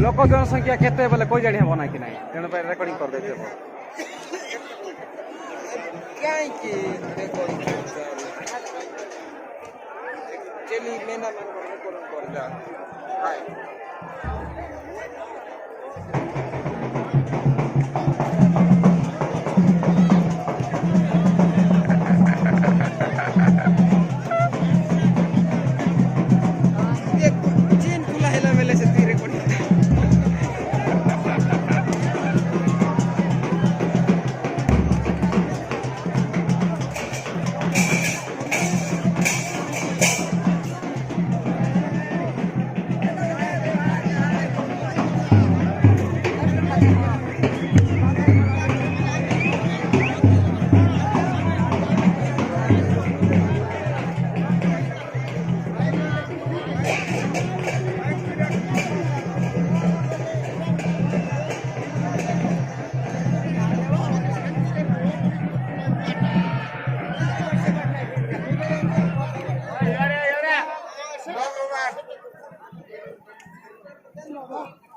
लोक जनसंख्या केते बोले कोई जानी हबो ना कि नहीं तेणु पे रेकर्डिंग कर देते हो କାହିଁକି ରେକର୍ଡିଂ କରୁଛ ଆକ୍ଚୁଆଲି ମେନ୍ ଆମେ ରେକର୍ଡିଂ କରିଦା ହାଏ